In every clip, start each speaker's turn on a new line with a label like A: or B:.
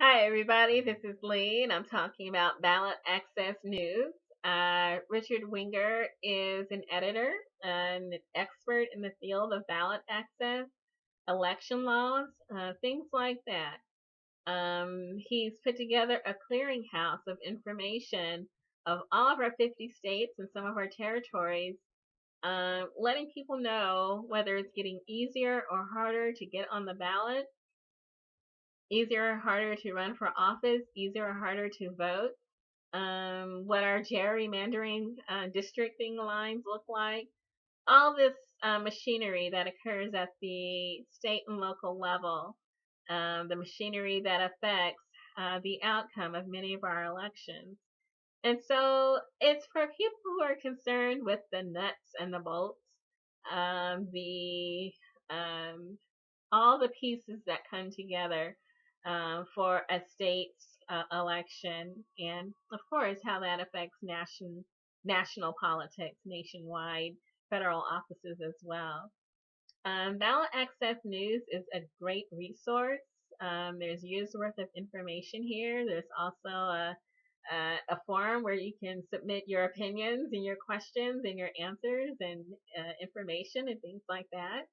A: Hi, everybody. This is Lee, and I'm talking about ballot access news. Richard Winger is an editor, an expert in the field of ballot access, election laws, things like that. He's put together a clearinghouse of information of all of our 50 states and some of our territories, letting people know whether it's getting easier or harder to get on the ballot, easier or harder to run for office, easier or harder to vote, what our gerrymandering districting lines look like, all this machinery that occurs at the state and local level, the machinery that affects the outcome of many of our elections. And so it's for people who are concerned with the nuts and the bolts, the all the pieces that come together for a state's election, and of course how that affects national politics, nationwide, federal offices as well. Ballot Access News is a great resource. There's years worth of information here. There's also a forum where you can submit your opinions and your questions and your answers and information and things like that.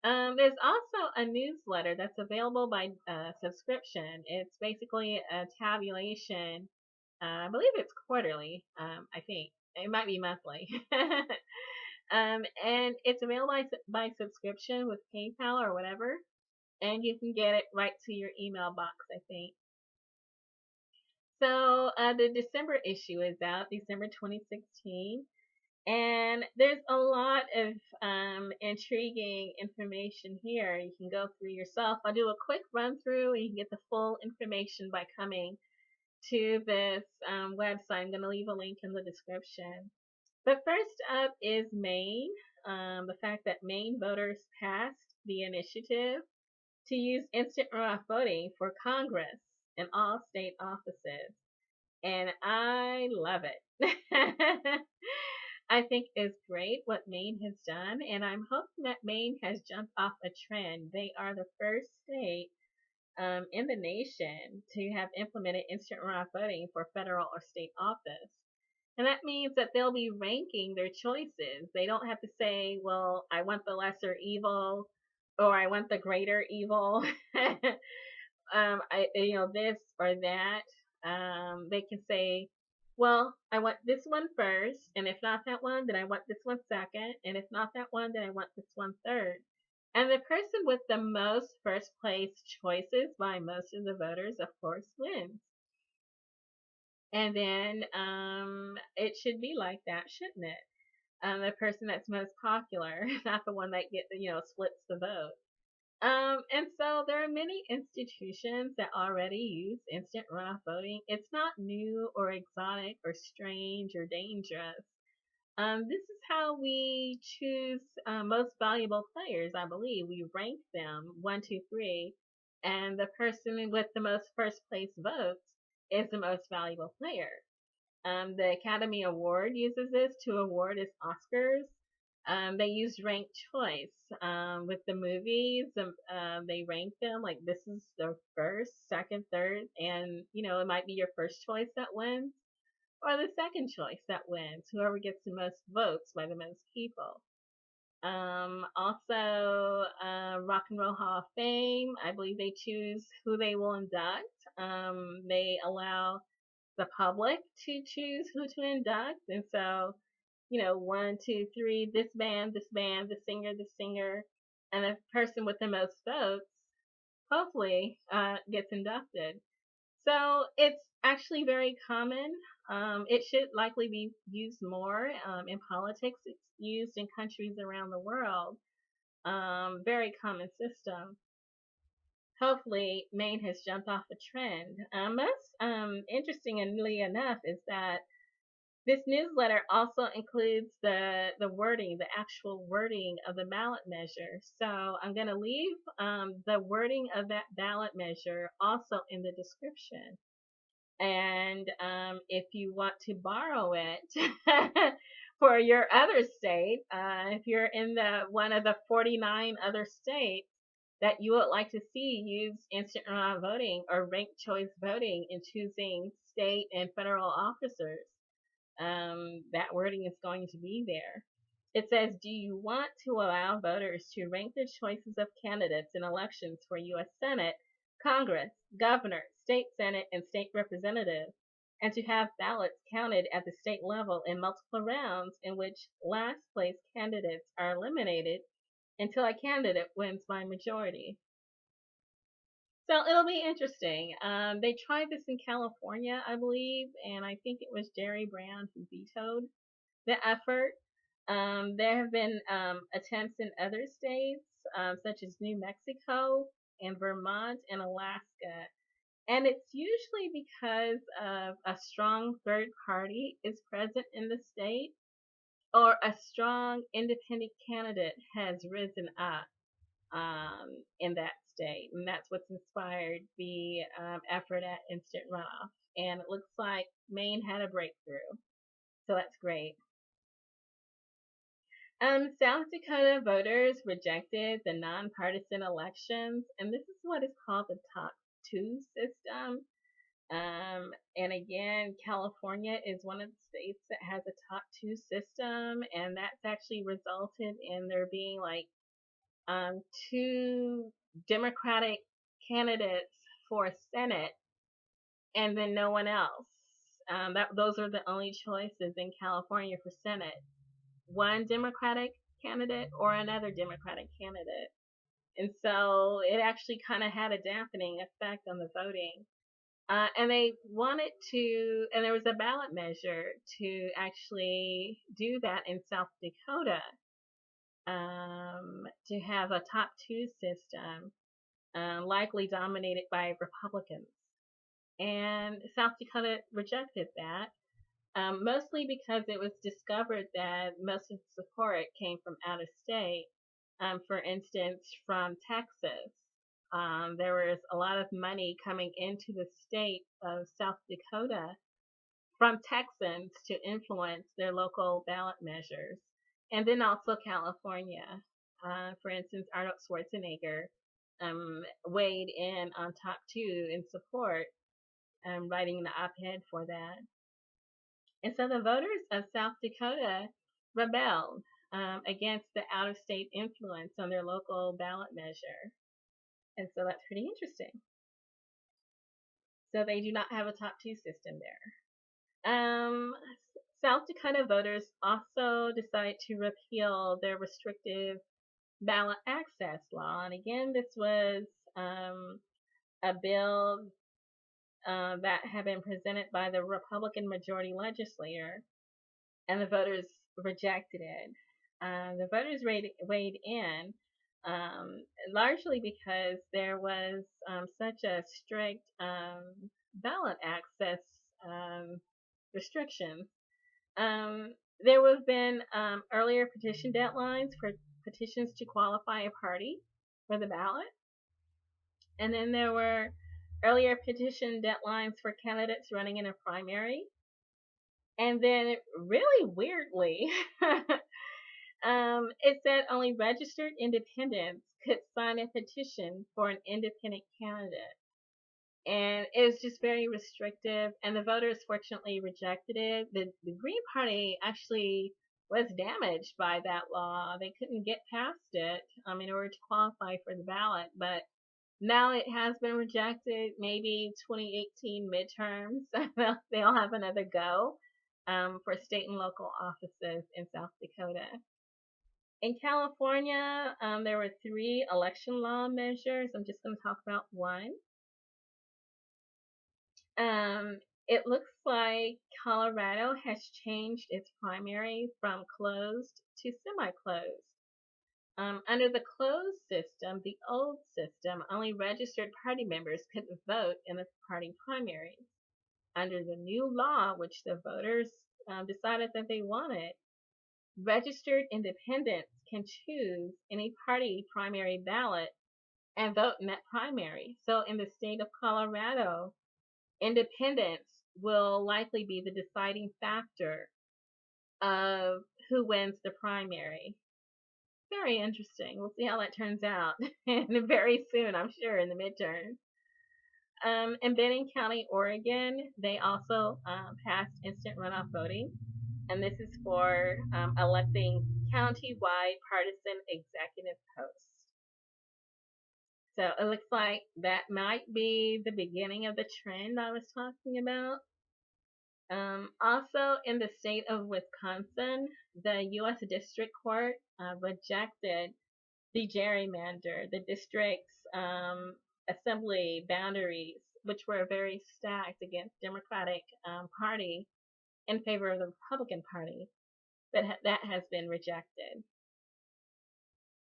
A: There's also a newsletter that's available by subscription. It's basically a tabulation. I believe it's quarterly. I think it might be monthly. And it's available by subscription with PayPal or whatever, and you can get it right to your email box, I think. So the December issue is out, December 2016. And there's a lot of intriguing information here. You can go through yourself. I'll do a quick run through, and you can get the full information by coming to this website. I'm going to leave a link in the description. But first up is Maine. The fact that Maine voters passed the initiative to use instant runoff voting for Congress and all state offices. And I love it. I think it's great what Maine has done, and I'm hoping that Maine has jumped off a trend. They are the first state in the nation to have implemented instant runoff voting for federal or state office. And that means that they'll be ranking their choices. They don't have to say, well, I want the lesser evil or I want the greater evil. This or that. They can say, well, I want this one first, and if not that one, then I want this one second, and if not that one, then I want this one third. And the person with the most first place choices by most of the voters, of course, wins. And then it should be like that, shouldn't it? The person that's most popular, not the one that splits the vote. And so there are many institutions that already use instant runoff voting. It's not new or exotic or strange or dangerous. This is how we choose most valuable players, I believe. We rank them one, two, three, and the person with the most first place votes is the most valuable player. The Academy Award uses this to award its Oscars. They use ranked choice with the movies. They rank them like this is the first, second, third, and it might be your first choice that wins or the second choice that wins, whoever gets the most votes by the most people. Also, Rock and Roll Hall of Fame, I believe they choose who they will induct. They allow the public to choose who to induct. And so, one, two, three, this band, the singer, and the person with the most votes hopefully gets inducted. So it's actually very common. It should likely be used more in politics. It's used in countries around the world. Very common system. Hopefully, Maine has jumped off a trend. Most interestingly enough is that this newsletter also includes the wording, the actual wording of the ballot measure. So I'm going to leave the wording of that ballot measure also in the description. And if you want to borrow it for your other state, if you're in the one of the 49 other states, that you would like to see use instant runoff voting or ranked choice voting in choosing state and federal officers. That wording is going to be there. It says, do you want to allow voters to rank their choices of candidates in elections for U.S. Senate, Congress, governor, state Senate, and state representatives, and to have ballots counted at the state level in multiple rounds in which last place candidates are eliminated until a candidate wins by majority? So it'll be interesting. They tried this in California, I believe, and I think it was Jerry Brown who vetoed the effort. There have been attempts in other states, such as New Mexico and Vermont and Alaska. And it's usually because of a strong third party is present in the state or a strong independent candidate has risen up in that state. And that's what's inspired the effort at instant runoff. And it looks like Maine had a breakthrough. So that's great. South Dakota voters rejected the nonpartisan elections, and this is what is called the top two system. And again, California is one of the states that has a top two system, and that's actually resulted in there being like two Democratic candidates for Senate, and then no one else. Those are the only choices in California for Senate. One Democratic candidate or another Democratic candidate. And so it actually kind of had a dampening effect on the voting. And they wanted to, and there was a ballot measure to actually do that in South Dakota, to have a top two system, likely dominated by Republicans. And South Dakota rejected that. Mostly because it was discovered that most of the support came from out of state. For instance, from Texas. There was a lot of money coming into the state of South Dakota from Texans to influence their local ballot measures. And then also California. For instance, Arnold Schwarzenegger weighed in on top two in support, writing the op-ed for that. And so the voters of South Dakota rebelled against the out-of-state influence on their local ballot measure. And so that's pretty interesting. So they do not have a top two system there. South Dakota voters also decided to repeal their restrictive ballot access law. And again, this was a bill that had been presented by the Republican majority legislator, and the voters rejected it. The voters weighed in largely because there was such a strict ballot access restrictions. There have been earlier petition deadlines for petitions to qualify a party for the ballot. And then there were earlier petition deadlines for candidates running in a primary. And then, really weirdly, it said only registered independents could sign a petition for an independent candidate. And it was just very restrictive, and the voters fortunately rejected it. The Green Party actually was damaged by that law. They couldn't get past it in order to qualify for the ballot, but now it has been rejected. Maybe 2018 midterms, they'll have another go for state and local offices in South Dakota. In California, there were 3 election law measures. I'm just going to talk about one. It looks like Colorado has changed its primary from closed to semi-closed. Under the closed system, the old system, only registered party members could vote in the party primaries. Under the new law, which the voters decided that they wanted, registered independents can choose any party primary ballot and vote in that primary. So in the state of Colorado, independents will likely be the deciding factor of who wins the primary. very interesting. We'll see how that turns out and very soon, I'm sure, in the midterm. In Benton County, Oregon, they also passed instant runoff voting, and this is for electing county-wide partisan executive posts. So it looks like that might be the beginning of the trend I was talking about. Also, in the state of Wisconsin, the U.S. District Court rejected the gerrymander, the district's assembly boundaries, which were very stacked against Democratic Party in favor of the Republican Party. That has been rejected.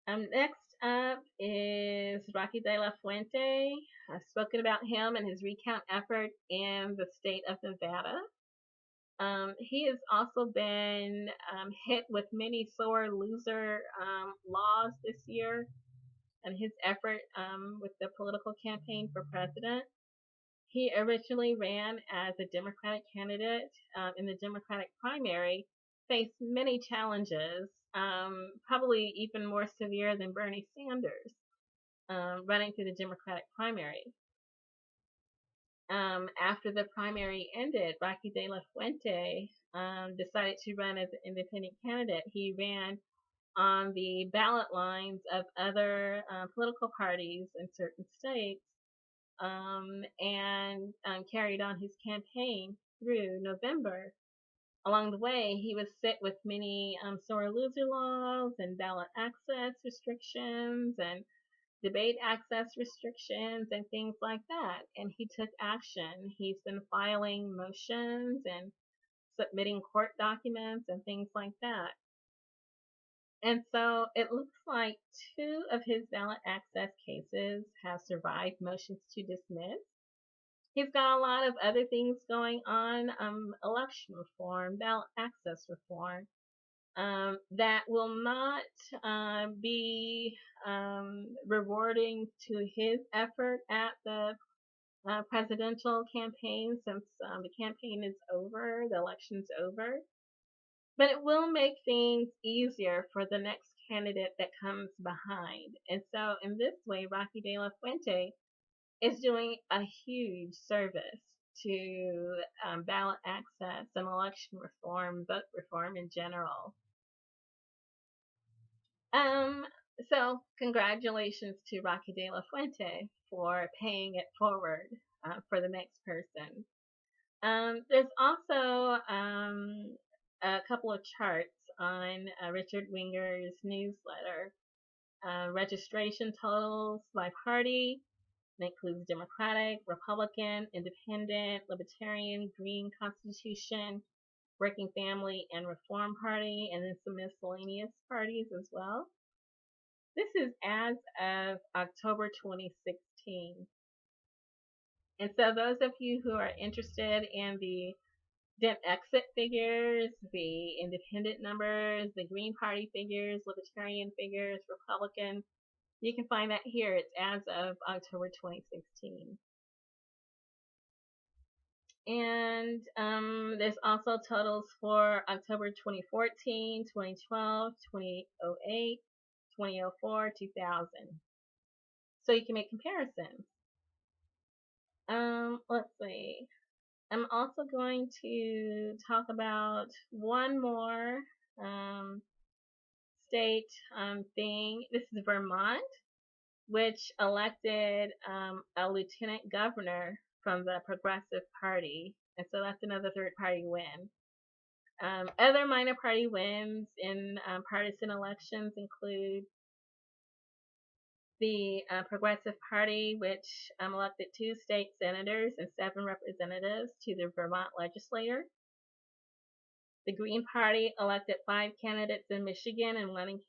A: Next up is Rocky De La Fuente. I've spoken about him and his recount effort in the state of Nevada. He has also been hit with many sore loser laws this year and his effort with the political campaign for president. He originally ran as a Democratic candidate in the Democratic primary, faced many challenges, probably even more severe than Bernie Sanders, running through the Democratic primary. After the primary ended, Rocky De La Fuente decided to run as an independent candidate. He ran on the ballot lines of other political parties in certain states and carried on his campaign through November. Along the way, he was hit with many sore loser laws and ballot access restrictions and debate access restrictions and things like that. And he took action. He's been filing motions and submitting court documents and things like that. And so it looks like 2 of his ballot access cases have survived motions to dismiss. He's got a lot of other things going on, election reform, ballot access reform, that will not be rewarding to his effort at the presidential campaign since the campaign is over, the election's over. But it will make things easier for the next candidate that comes behind. And so in this way, Rocky De La Fuente is doing a huge service to ballot access and election reform, vote reform in general. So congratulations to Rocky De La Fuente for paying it forward for the next person. There's also a couple of charts on Richard Winger's newsletter. Registration totals by party. That includes Democratic, Republican, Independent, Libertarian, Green, Constitution, Working Family, and Reform Party, and then some miscellaneous parties as well. This is as of October 2016. And so those of you who are interested in the Dem exit figures, the independent numbers, the Green Party figures, Libertarian figures, Republican, you can find that here. It's as of October 2016. And there's also totals for October 2014, 2012, 2008, 2004, 2000. So you can make comparisons. Let's see. I'm also going to talk about one more state thing. This is Vermont, which elected a lieutenant governor from the Progressive Party. And so that's another third party win. Other minor party wins in partisan elections include the Progressive Party, which elected 2 state senators and 7 representatives to the Vermont legislature. The Green Party elected 5 candidates in Michigan and 1 in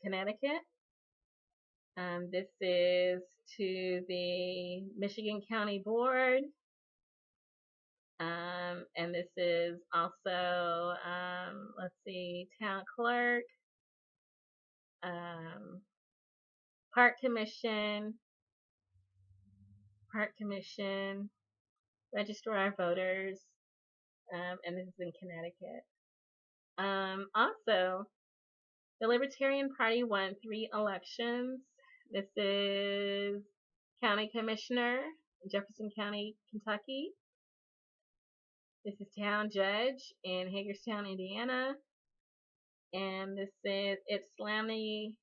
A: Connecticut. This is to the Michigan County Board. And this is also, let's see, Town Clerk, Park Commission, Registrar of Voters, and this is in Connecticut. Also, The Libertarian Party won 3 elections. This is County Commissioner, Jefferson County, Kentucky. This is Town Judge in Hagerstown, Indiana. And this is Ypsilanti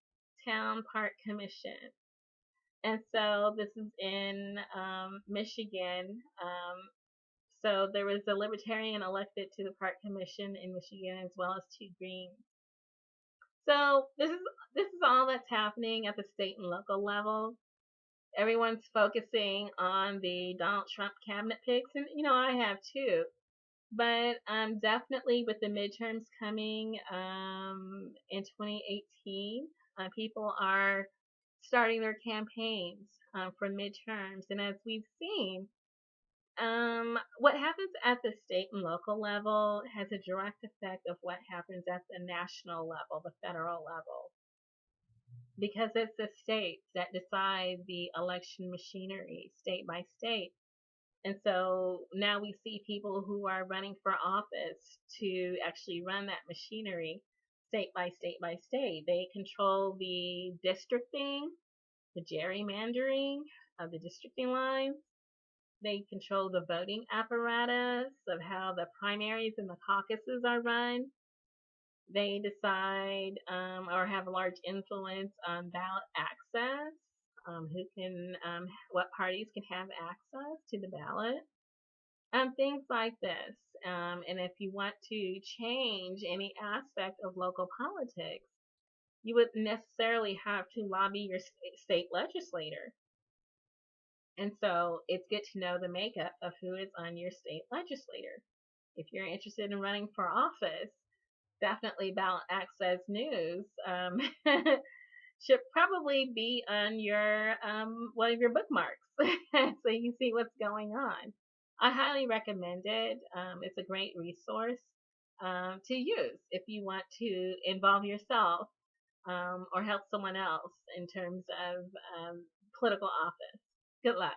A: Town Park Commission. And so this is in Michigan. So there was a Libertarian elected to the Park Commission in Michigan, as well as 2 Greens. So this is all that's happening at the state and local level. Everyone's focusing on the Donald Trump cabinet picks, and I have too. But definitely with the midterms coming in 2018, people are starting their campaigns for midterms, and as we've seen, what happens at the state and local level has a direct effect of what happens at the national level, the federal level, because it's the states that decide the election machinery state by state. And so now we see people who are running for office to actually run that machinery state by state by state. They control the districting, the gerrymandering of the districting lines. They control the voting apparatus of how the primaries and the caucuses are run. They decide or have a large influence on ballot access, what parties can have access to the ballot, things like this. And if you want to change any aspect of local politics, you wouldn't necessarily have to lobby your state legislator. And so it's good to know the makeup of who is on your state legislator. If you're interested in running for office, definitely Ballot Access News should probably be on your one of your bookmarks so you can see what's going on. I highly recommend it. It's a great resource to use if you want to involve yourself or help someone else in terms of political office. Good luck.